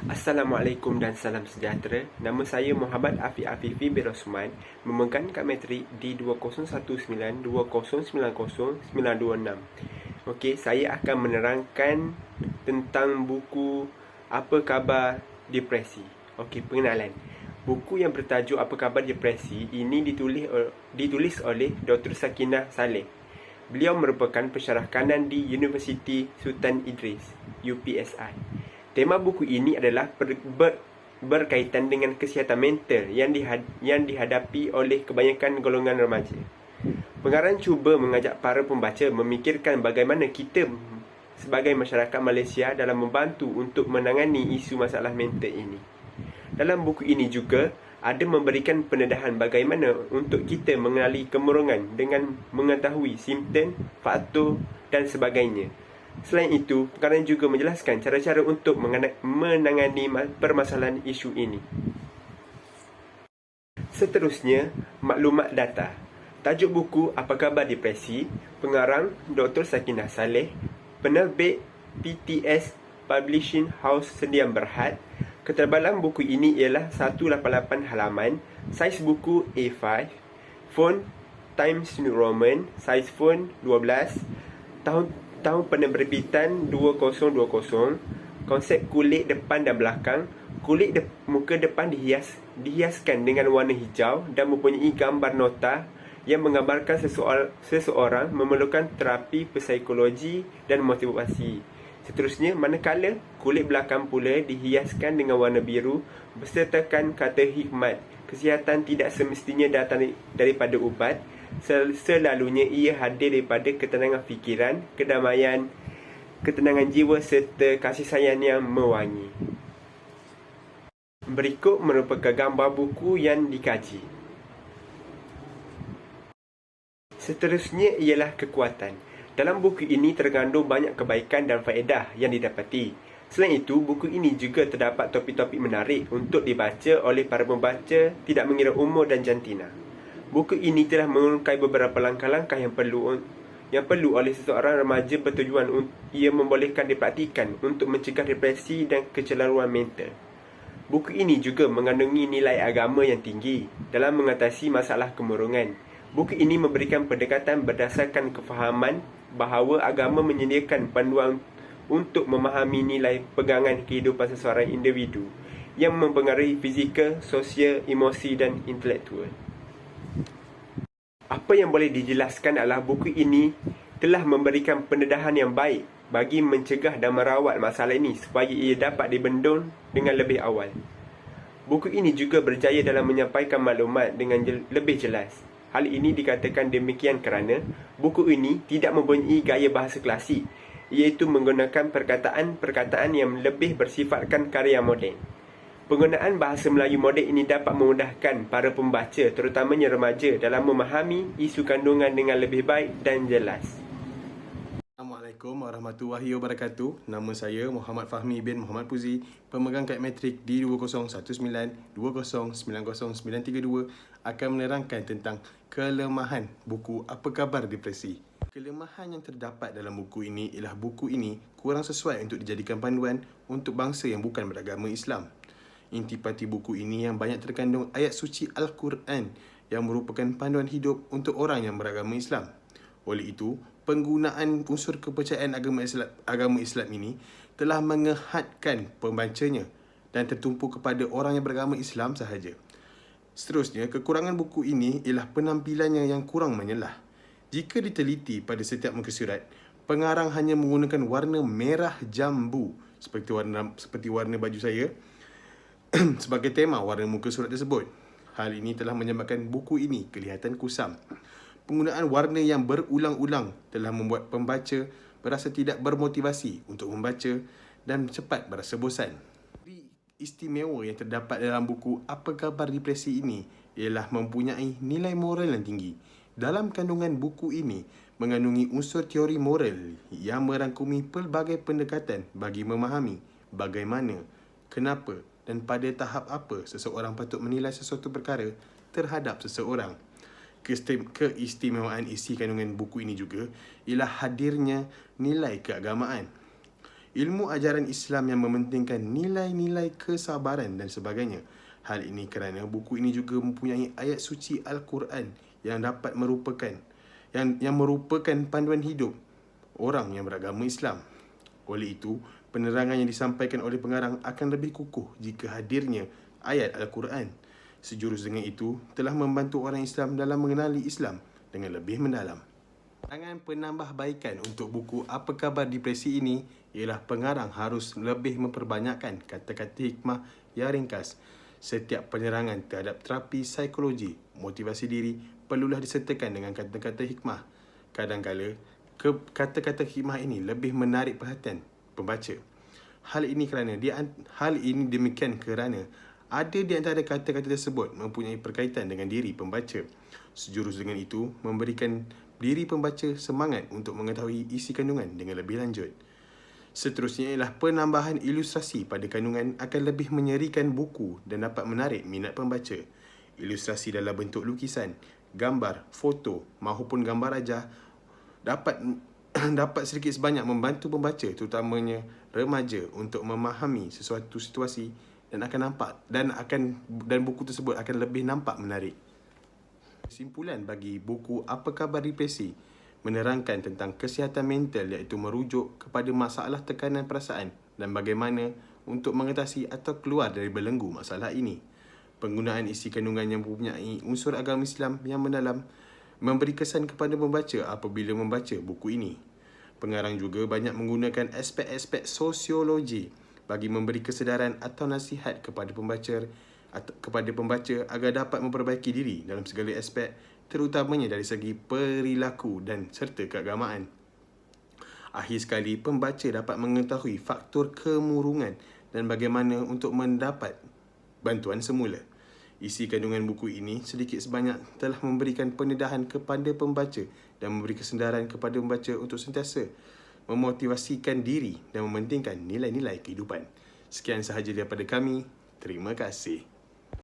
Assalamualaikum dan salam sejahtera. Nama saya Muhammad Afifi bin Rosman, memegang kad matrik di 2019-2090-926. Okey, saya akan menerangkan tentang buku Apa Khabar Depresi. Okey, pengenalan. Buku yang bertajuk Apa Khabar Depresi ini ditulis oleh Dr. Sakinah Saleh. Beliau merupakan pensyarah kanan di Universiti Sultan Idris, UPSI. Tema buku ini adalah berkaitan dengan kesihatan mental yang dihadapi oleh kebanyakan golongan remaja. Pengarang cuba mengajak para pembaca memikirkan bagaimana kita sebagai masyarakat Malaysia dalam membantu untuk menangani isu masalah mental ini. Dalam buku ini juga ada memberikan pendedahan bagaimana untuk kita mengenali kemurungan dengan mengetahui simptom, faktor dan sebagainya. Selain itu, pengarang juga menjelaskan cara-cara untuk menangani permasalahan isu ini. Seterusnya, maklumat data. Tajuk buku Apa Khabar Depresi, pengarang Dr. Sakinah Saleh, penerbit PTS Publishing House Sdn Bhd. Ketebalan buku ini ialah 188 halaman, saiz buku A5, font Times New Roman, saiz font 12, tahun penerbitan 2020, konsep kulit depan dan belakang. Kulit muka depan dihiaskan dengan warna hijau dan mempunyai gambar nota yang menggambarkan seseorang memerlukan terapi psikologi dan motivasi. Seterusnya, manakala kulit belakang pula dihiaskan dengan warna biru bersertakan kata hikmat. Kesihatan tidak semestinya datang daripada ubat. Selalunya ia hadir daripada ketenangan fikiran, kedamaian, ketenangan jiwa serta kasih sayang yang mewangi. Berikut merupakan gambar buku yang dikaji. Seterusnya ialah kekuatan. Dalam buku ini terkandung banyak kebaikan dan faedah yang didapati. Selain itu, buku ini juga terdapat topik-topik menarik untuk dibaca oleh para pembaca tidak mengira umur dan jantina. Buku ini telah mengurangkai beberapa langkah-langkah yang perlu oleh seseorang remaja bertujuan ia membolehkan dipraktikan untuk mencegah depresi dan kecelaruan mental. Buku ini juga mengandungi nilai agama yang tinggi dalam mengatasi masalah kemurungan. Buku ini memberikan pendekatan berdasarkan kefahaman bahawa agama menyediakan panduan untuk memahami nilai pegangan kehidupan seseorang individu yang mempengaruhi fizikal, sosial, emosi dan intelektual. Apa yang boleh dijelaskan adalah buku ini telah memberikan pendedahan yang baik bagi mencegah dan merawat masalah ini supaya ia dapat dibendung dengan lebih awal. Buku ini juga berjaya dalam menyampaikan maklumat dengan lebih jelas. Hal ini dikatakan demikian kerana buku ini tidak mempunyai gaya bahasa klasik, iaitu menggunakan perkataan-perkataan yang lebih bersifatkan karya moden. Penggunaan bahasa Melayu moden ini dapat memudahkan para pembaca, terutamanya remaja, dalam memahami isu kandungan dengan lebih baik dan jelas. Assalamualaikum warahmatullahi wabarakatuh. Nama saya Muhammad Fahmi bin Muhammad Puzi, pemegang kad matrik di 2019-2090-932, akan menerangkan tentang kelemahan buku Apa Khabar Depresi. Kelemahan yang terdapat dalam buku ini ialah buku ini kurang sesuai untuk dijadikan panduan untuk bangsa yang bukan beragama Islam. Intipati buku ini yang banyak terkandung ayat suci Al-Quran yang merupakan panduan hidup untuk orang yang beragama Islam. Oleh itu, penggunaan unsur kepercayaan agama Islam ini telah mengehadkan pembacanya dan tertumpu kepada orang yang beragama Islam sahaja. Seterusnya, kekurangan buku ini ialah penampilannya yang kurang menyelah. Jika diteliti pada setiap muka surat, pengarang hanya menggunakan warna merah jambu seperti warna baju saya sebagai tema warna muka surat tersebut. Hal ini telah menyebabkan buku ini kelihatan kusam. Penggunaan warna yang berulang-ulang telah membuat pembaca berasa tidak bermotivasi untuk membaca dan cepat berasa bosan. Istimewa yang terdapat dalam buku Apa Khabar Depresi ini ialah mempunyai nilai moral yang tinggi. Dalam kandungan buku ini mengandungi unsur teori moral yang merangkumi pelbagai pendekatan bagi memahami bagaimana, kenapa dan pada tahap apa seseorang patut menilai sesuatu perkara terhadap seseorang. Keistimewaan isi kandungan buku ini juga ialah hadirnya nilai keagamaan. ilmu ajaran Islam yang mementingkan nilai-nilai kesabaran dan sebagainya. Hal ini kerana buku ini juga mempunyai ayat suci Al-Quran yang dapat merupakan panduan hidup orang yang beragama Islam. Oleh itu, penerangan yang disampaikan oleh pengarang akan lebih kukuh jika hadirnya ayat Al-Quran. Sejurus dengan itu, telah membantu orang Islam dalam mengenali Islam dengan lebih mendalam. Pandangan penambahbaikan untuk buku Apa Khabar Depresi ini ialah pengarang harus lebih memperbanyakkan kata-kata hikmah yang ringkas. Setiap penerangan terhadap terapi psikologi, motivasi diri perlulah disertakan dengan kata-kata hikmah. Kadang-kala, kata-kata hikmah ini lebih menarik perhatian pembaca. Hal ini demikian kerana ada di antara kata-kata tersebut mempunyai berkaitan dengan diri pembaca. Sejurus dengan itu, memberikan diri pembaca semangat untuk mengetahui isi kandungan dengan lebih lanjut. Seterusnya ialah penambahan ilustrasi pada kandungan akan lebih menyerikan buku dan dapat menarik minat pembaca. Ilustrasi dalam bentuk lukisan, gambar, foto maupun gambar rajah dapat sedikit sebanyak membantu pembaca, terutamanya remaja, untuk memahami sesuatu situasi dan buku tersebut akan lebih nampak menarik. Kesimpulan bagi buku Apa Khabar Depresi menerangkan tentang kesihatan mental, iaitu merujuk kepada masalah tekanan perasaan dan bagaimana untuk mengatasi atau keluar dari belenggu masalah ini. Penggunaan isi kandungan yang mempunyai unsur agama Islam yang mendalam memberi kesan kepada pembaca apabila membaca buku ini. Pengarang juga banyak menggunakan aspek-aspek sosiologi bagi memberi kesedaran atau nasihat kepada pembaca agar dapat memperbaiki diri dalam segala aspek, terutamanya dari segi perilaku dan serta keagamaan. Akhir sekali, pembaca dapat mengetahui faktor kemurungan dan bagaimana untuk mendapat bantuan semula. Isi kandungan buku ini sedikit sebanyak telah memberikan pendedahan kepada pembaca dan memberi kesedaran kepada pembaca untuk sentiasa memotivasikan diri dan mementingkan nilai-nilai kehidupan. Sekian sahaja daripada kami. Terima kasih.